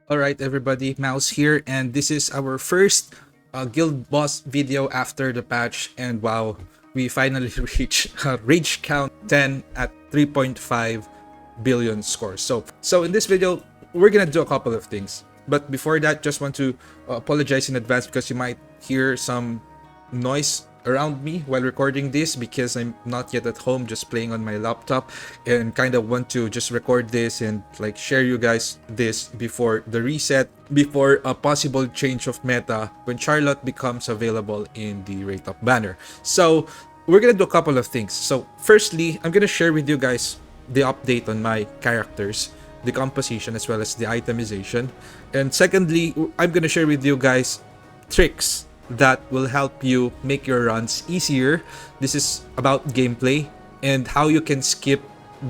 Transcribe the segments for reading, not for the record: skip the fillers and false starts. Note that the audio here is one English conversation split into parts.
Alright everybody, Mouse here, and this is our first guild boss video after the patch, and wow, we finally reached rage count 10 at 3.5 billion scores. So in this video, we're gonna do a couple of things. But before that, just want to apologize in advance because you might hear some noise around me while recording this because I'm not yet at home, just playing on my laptop, and kind of want to just record this and like share you guys this before the reset, before a possible change of meta when Charlotte becomes available in the rate up banner. So we're gonna do a couple of things. So firstly, I'm gonna share with you guys the update on my characters, the composition, as well as the itemization. And secondly, I'm gonna share with you guys tricks that will help you make your runs easier. This is about gameplay and how you can skip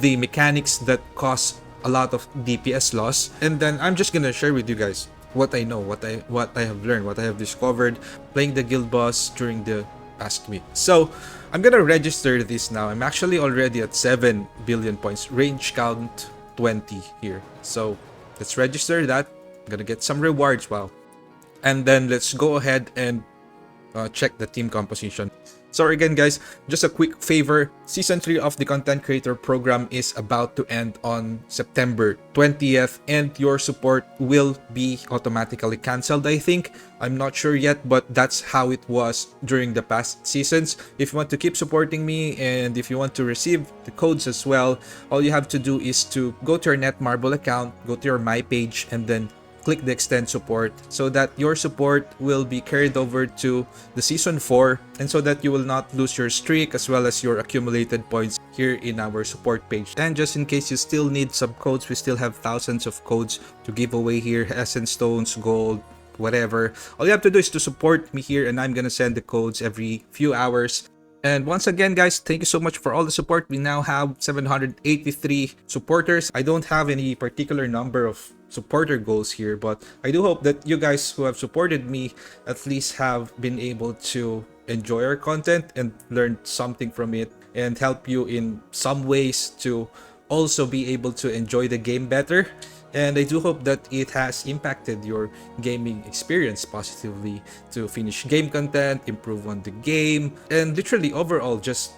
the mechanics that cause a lot of DPS loss. And then I'm just gonna share with you guys what I know, what I have learned, what I have discovered playing the guild boss during the past week. So I'm gonna register this now. I'm actually already at 7 billion points, range count 20 here. So let's register that. I'm gonna get some rewards. Wow. And then let's go ahead and check the team composition. So again guys, just a quick favor, season 3 of the content creator program is about to end on September 20th, and your support will be automatically cancelled, I think. I'm not sure yet, but that's how it was during the past seasons. If you want to keep supporting me and if you want to receive the codes as well, all you have to do is to go to your Netmarble account, go to your My page, and then click the extend support so that your support will be carried over to the season 4, and so that you will not lose your streak as well as your accumulated points here in our support page. And just in case you still need some codes, we still have thousands of codes to give away here, essence stones, gold, whatever. All you have to do is to support me here, and I'm gonna send the codes every few hours. And once again guys, thank you so much for all the support. We now have 783 supporters. I don't have any particular number of supporter goals here, but I do hope that you guys who have supported me at least have been able to enjoy our content and learn something from it, and help you in some ways to also be able to enjoy the game better. And I do hope that it has impacted your gaming experience positively to finish game content, improve on the game, and literally overall just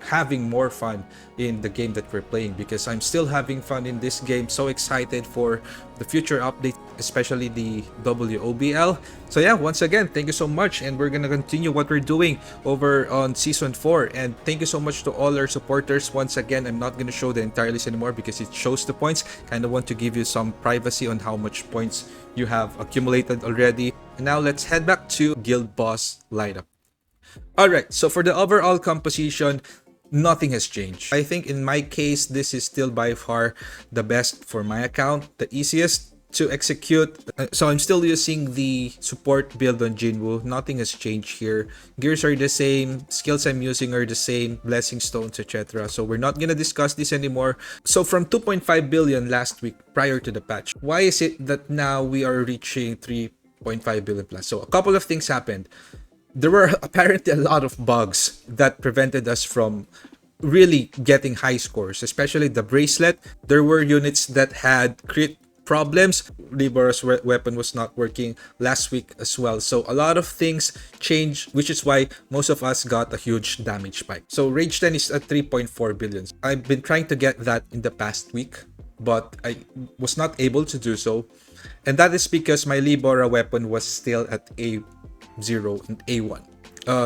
having more fun in the game that we're playing, because I'm still having fun in this game. So excited for the future update, especially the WOBL. So yeah, once again, thank you so much, and we're gonna continue what we're doing over on season 4. And thank you so much to all our supporters. Once again, I'm not gonna show the entire list anymore because it shows the points. Kind of want to give you some privacy on how much points you have accumulated already. And now let's head back to guild boss lineup. Alright, so for the overall composition, nothing has changed. I think in my case, this is still by far the best for my account, the easiest to execute. So I'm still using the support build on Jinwoo. Nothing has changed here. Gears are the same, skills I'm using are the same, blessing stones, etc. So we're not gonna discuss this anymore. So from 2.5 billion last week prior to the patch, why is it that now we are reaching 3.5 billion plus? So a couple of things happened. There were apparently a lot of bugs that prevented us from really getting high scores, especially the bracelet. There were units that had crit problems. Libora's weapon was not working last week as well. So a lot of things changed, which is why most of us got a huge damage spike. So Rage 10 is at 3.4 billion. I've been trying to get that in the past week, but I was not able to do so. And that is because my Libora weapon was still at A0 and A1.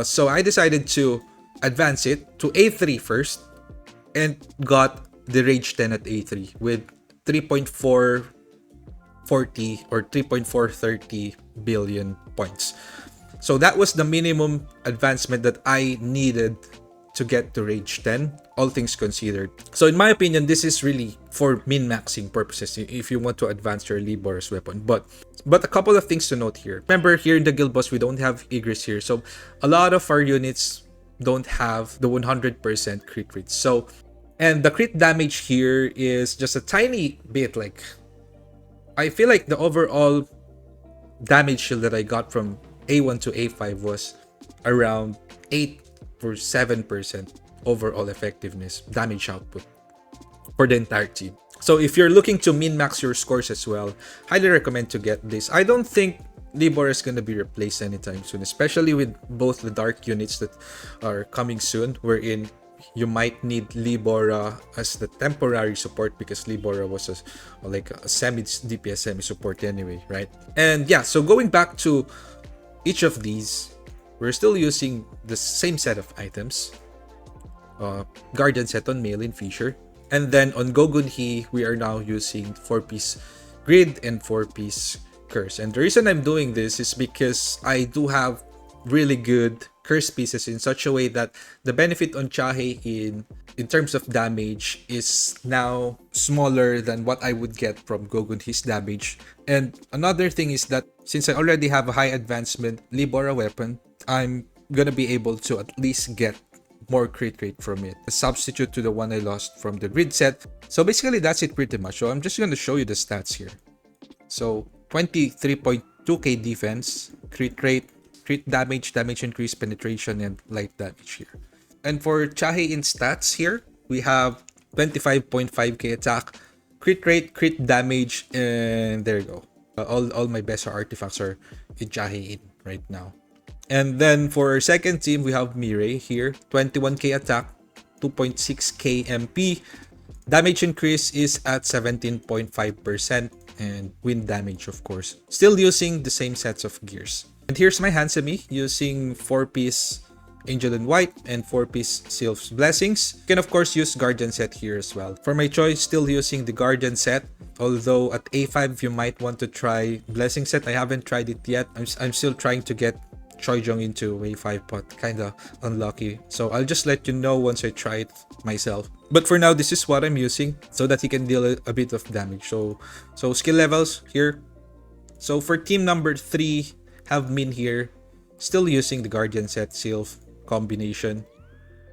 So I decided to advance it to A3 first, and got the Rage 10 at A3 with 3.440 or 3.430 billion points. So that was the minimum advancement that I needed to get to Rage 10, all things considered. So in my opinion, this is really for min-maxing purposes if you want to advance your Libor's weapon. But a couple of things to note here. Remember, here in the guild boss, we don't have Igris here. So a lot of our units don't have the 100% crit rate. So, and the crit damage here is just a tiny bit. Like, I feel like the overall damage shield that I got from A1 to A5 was around 8 or 7% overall effectiveness damage output for the entire team. So if you're looking to min-max your scores as well, highly recommend to get this. I don't think Libor is going to be replaced anytime soon, especially with both the dark units that are coming soon, wherein you might need Libora as the temporary support because Libora was like a semi DPS semi support anyway, right? And yeah, so going back to each of these, we're still using the same set of items. Guardian set on Mail in Fisher. And then on Gogunhi, we are now using 4-piece grid and 4-piece curse. And the reason I'm doing this is because I do have really good curse pieces in such a way that the benefit on Chahe in terms of damage is now smaller than what I would get from Gogunhi's damage. And another thing is that since I already have a high advancement Libora weapon, I'm gonna be able to at least get more crit rate from it, a substitute to the one I lost from the grid set. So basically that's it pretty much. So I'm just going to show you the stats here. So 23.2k defense, crit rate, crit damage, damage increase, penetration, and light damage here. And for Chahe in stats here, we have 25.5k attack, crit rate, crit damage, and there you go. All my best artifacts are in Chahe in right now. And then for our second team, we have Mirai here. 21k attack, 2.6k MP. Damage increase is at 17.5%. And wind damage, of course. Still using the same sets of gears. And here's my Hansemi using 4-piece Angel in White and 4-piece Sylph's Blessings. You can of course use Guardian set here as well. For my choice, still using the Guardian set. Although at A5, you might want to try Blessing set. I haven't tried it yet. I'm still trying to get Choijong into wave 5, but kinda unlucky. So I'll just let you know once I try it myself. But for now, this is what I'm using so that he can deal a bit of damage. So skill levels here. So for team number 3, have Min here. Still using the Guardian set Sylph combination.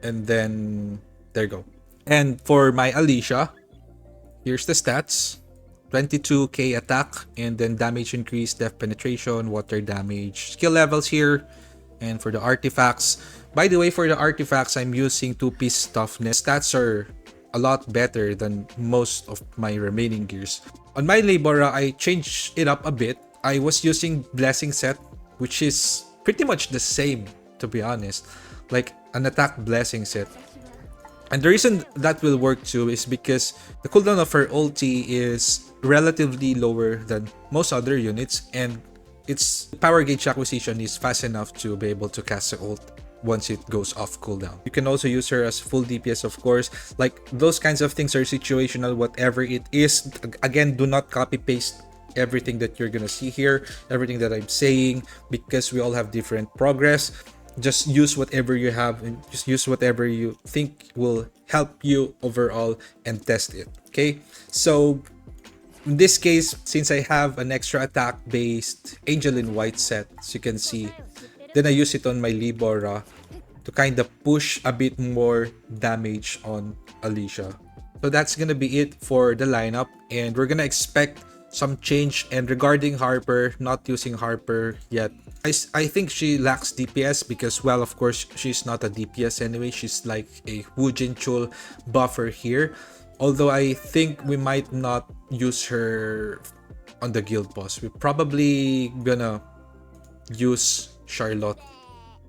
And then there you go. And for my Alicia, here's the stats. 22k attack, and then damage increase, depth penetration, water damage, skill levels here. And for the artifacts, by the way, for the artifacts, I'm using 2-piece toughness. Stats are a lot better than most of my remaining gears. On my Libora, I changed it up a bit. I was using Blessing set, which is pretty much the same, to be honest, like an attack Blessing set. And the reason that will work too is because the cooldown of her ulti is relatively lower than most other units, and its power gauge acquisition is fast enough to be able to cast the ult once it goes off cooldown. You can also use her as full DPS, of course. Like, those kinds of things are situational, whatever it is. Again, do not copy paste everything that you're gonna see here, everything that I'm saying, because we all have different progress. Just use whatever you have and just use whatever you think will help you overall and test it. Okay, so in this case, since I have an extra attack based Angel in White set, as you can see, then I use it on my Libora to kind of push a bit more damage on Alicia. So that's gonna be it for the lineup, and we're gonna expect some change. And regarding Harper, not using Harper yet, I think she lacks DPS because, well, of course, she's not a DPS anyway. She's like a Wujin Chul buffer here. Although I think we might not use her on the guild boss. We're probably gonna use Charlotte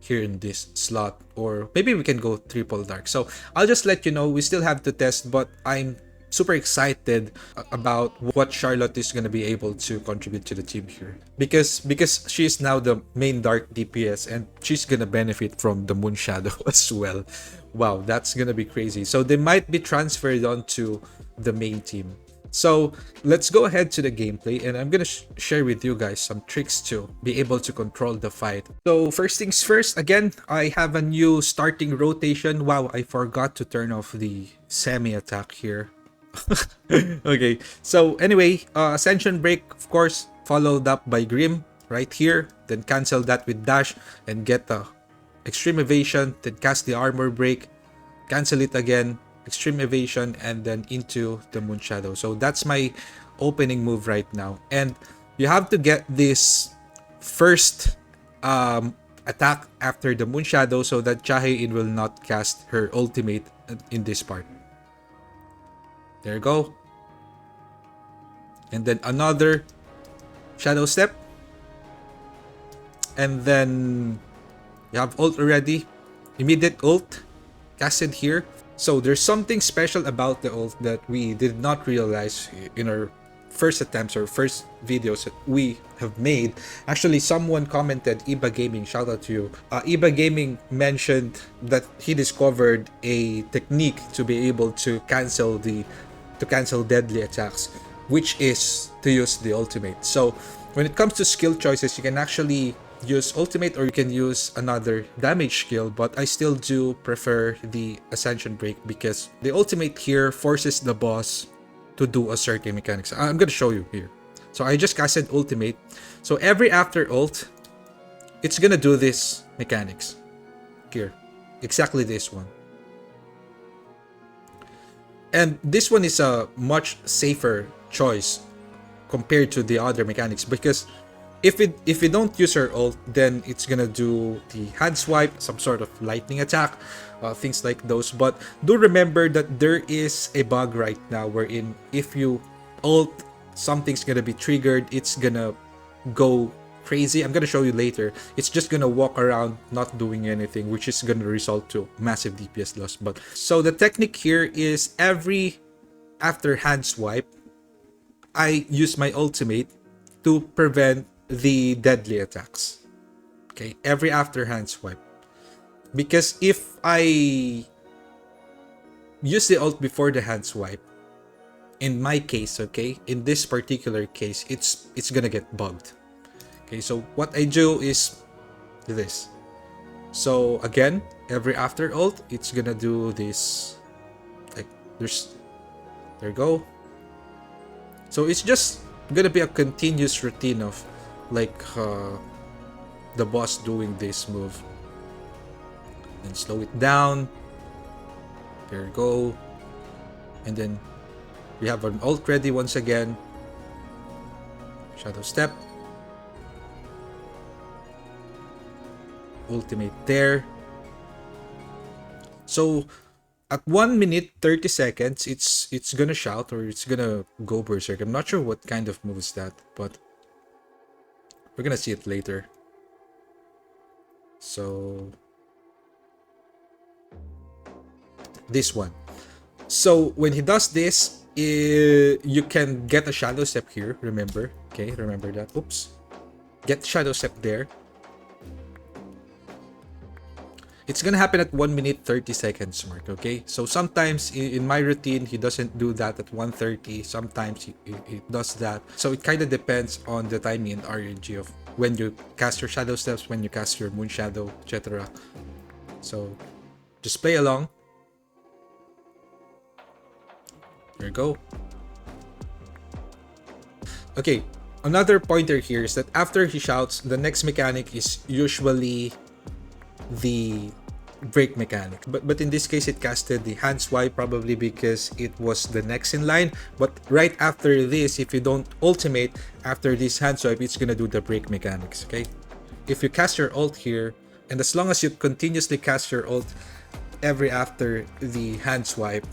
here in this slot, or maybe we can go triple dark. So I'll just let you know. We still have to test, but I'm super excited about what Charlotte is going to be able to contribute to the team here, because she's now the main dark DPS and she's going to benefit from the Moon Shadow as well. Wow, that's going to be crazy. So they might be transferred onto the main team. So let's go ahead to the gameplay, and I'm gonna share with you guys some tricks to be able to control the fight. So first things first, again, I have a new starting rotation. Wow, I forgot to turn off the semi attack here. Okay, so anyway, Ascension Break, of course, followed up by Grim right here. Then cancel that with Dash and get the Extreme Evasion. Then cast the Armor Break, cancel it again, Extreme Evasion, and then into the Moon Shadow. So that's my opening move right now. And you have to get this first attack after the Moon Shadow so that Chahe-In will not cast her ultimate in this part. There you go. and then another shadow step, and then you have ult already. Immediate ult casted here. So there's something special about the ult that we did not realize in our first attempts or first videos that we have made. Actually, someone commented, Iba Gaming, shout out to you. Iba Gaming mentioned that he discovered a technique to be able to cancel deadly attacks, which is to use the ultimate. So when it comes to skill choices, you can actually use ultimate or you can use another damage skill, but I still do prefer the Ascension Break because the ultimate here forces the boss to do a certain mechanics. I'm gonna show you here. So I just casted ultimate. So every after ult, it's gonna do this mechanics here, exactly this one. And this one is a much safer choice compared to the other mechanics because if we don't use our ult, then it's gonna do the hand swipe, some sort of lightning attack, things like those. But do remember that there is a bug right now wherein if you ult, something's gonna be triggered. It's gonna go crazy. I'm gonna show you later. It's just gonna walk around not doing anything, which is gonna result to massive DPS loss. But so the technique here is every after hand swipe, I use my ultimate to prevent the deadly attacks. Okay, every after hand swipe. Because if I use the ult before the hand swipe, in my case, okay, in this particular case, it's gonna get bugged. Okay, so what I do is this. So again, every after ult, it's gonna do this. Like there you go. So it's just gonna be a continuous routine of like the boss doing this move. Then slow it down. There you go. And then we have an ult ready once again. Shadow step. Ultimate there. So at 1 minute 30 seconds, it's gonna shout or it's gonna go berserk. I'm not sure what kind of move is that, but we're gonna see it later. So this one. So when he does this, you can get a shadow step here. Remember, okay, remember that. Oops, get shadow step there. It's gonna happen at 1 minute 30 seconds mark, okay? So sometimes in my routine, he doesn't do that at 1:30. Sometimes he does that. So it kind of depends on the timing and RNG of when you cast your shadow steps, when you cast your moon shadow, etc. So just play along. There you go. Okay, another pointer here is that after he shouts, the next mechanic is usually the break mechanic, but in this case it casted the hand swipe probably because it was the next in line. But right after this, if you don't ultimate after this hand swipe, it's gonna do the break mechanics. Okay, if you cast your ult here, and as long as you continuously cast your ult every after the hand swipe,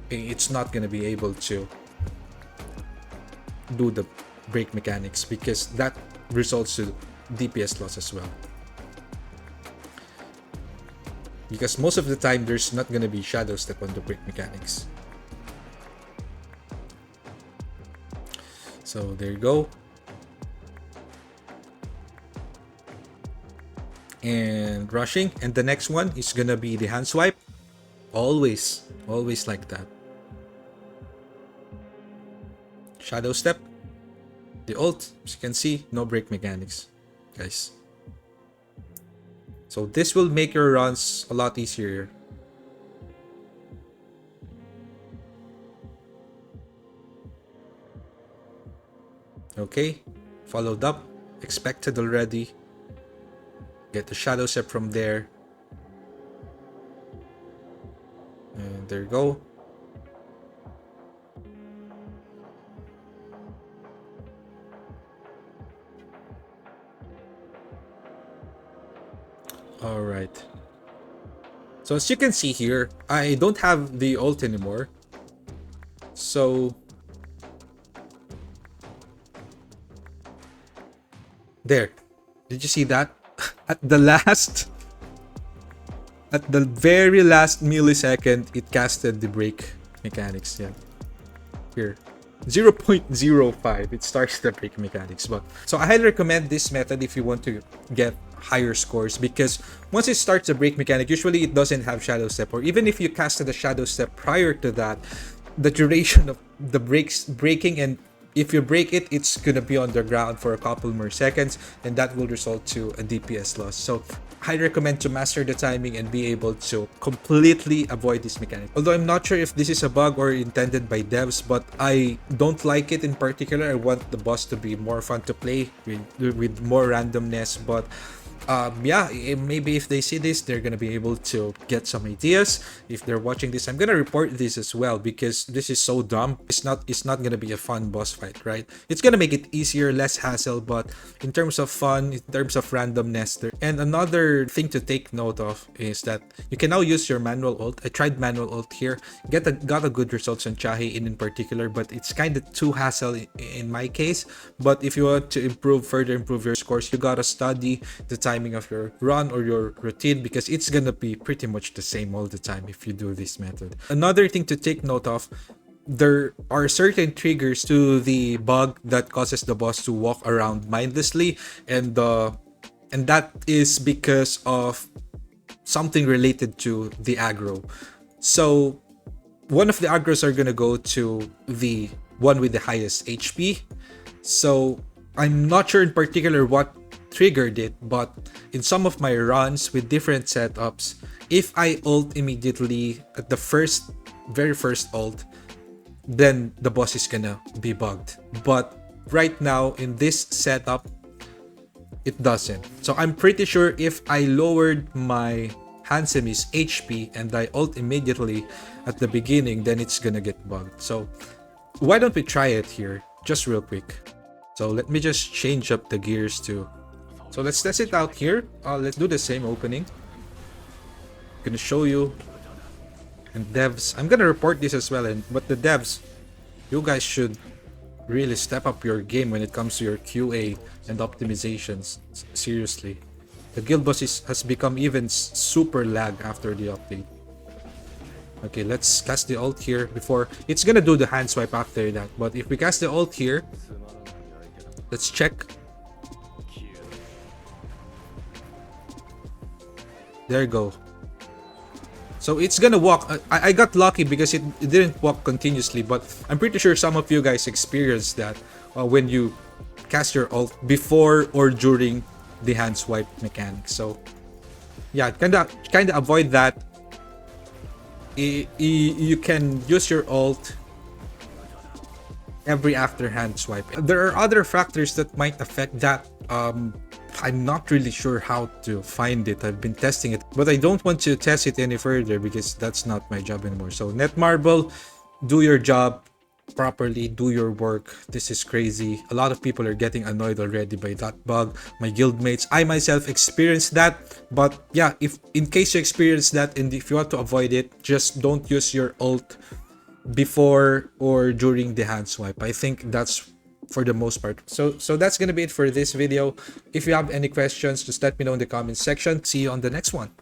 it's not gonna be able to do the break mechanics because that results to DPS loss as well. Because most of the time, there's not gonna be shadow step on the break mechanics. So there you go. And rushing, and the next one is gonna be the hand swipe. Always like that. Shadow step. The ult, as you can see, no break mechanics, guys. So this will make your runs a lot easier. Okay, followed up, expected already. Get the shadow step from there. And there you go. Alright. So as you can see here, I don't have the ult anymore. So There. Did you see that? At the last, at the very last millisecond, it casted the brake mechanics. Yeah. Here. 0.05, it starts the brake mechanics. But so I highly recommend this method if you want to get higher scores, because once it starts the brake mechanic, usually it doesn't have shadow step, or even if you casted a shadow step prior to that, the duration of the braking, and if you break it, it's gonna be on the ground for a couple more seconds, and that will result to a DPS loss. So I recommend to master the timing and be able to completely avoid this mechanic. Although I'm not sure if this is a bug or intended by devs, but I don't like it in particular. I want the boss to be more fun to play with more randomness, but yeah, maybe if they see this, they're gonna be able to get some ideas. If they're watching this, I'm gonna report this as well, because this is so dumb. It's not gonna be a fun boss fight, right? It's gonna make it easier, less hassle, but in terms of fun, in terms of randomness there. And another thing to take note of is that you can now use your manual ult. I tried manual ult here, got a good results on Chahi in particular, but it's kind of too hassle in my case. But if you want to further improve your scores, you gotta study the timing of your run or your routine, because it's gonna be pretty much the same all the time if you do this method. Another thing to take note of, there are certain triggers to the bug that causes the boss to walk around mindlessly, and that is because of something related to the aggro. So one of the aggros are gonna go to the one with the highest HP. So I'm not sure in particular what triggered it, but in some of my runs with different setups, if I ult immediately at the very first ult, then the boss is gonna be bugged. But right now in this setup, it doesn't. So I'm pretty sure if I lowered my Hanseme's HP and I ult immediately at the beginning, then it's gonna get bugged. So why don't we try it here just real quick? So let me just change up the gears to, so let's test it out here. Let's do the same opening. I'm gonna show you. And devs, I'm gonna report this as well, but the devs, you guys should really step up your game when it comes to your QA and optimizations. Seriously, the guild boss has become even super lag after the update. Okay, let's cast the ult here before it's gonna do the hand swipe after that. But if we cast the ult here, let's check. There you go. So it's gonna walk. I got lucky because it didn't walk continuously, but I'm pretty sure some of you guys experienced that when you cast your ult before or during the hand swipe mechanic. So yeah, kinda avoid that. You can use your ult every after hand swipe. There are other factors that might affect that. I'm not really sure how to find it. I've been testing it, but I don't want to test it any further because that's not my job anymore. So Netmarble, do your job properly, do your work. This is crazy. A lot of people are getting annoyed already by that bug. My guildmates, I myself experienced that. But yeah, if in case you experience that and if you want to avoid it, just don't use your ult before or during the hand swipe. I think that's for the most part. So that's gonna be it for this video. If you have any questions, just let me know in the comments section. See you on the next one.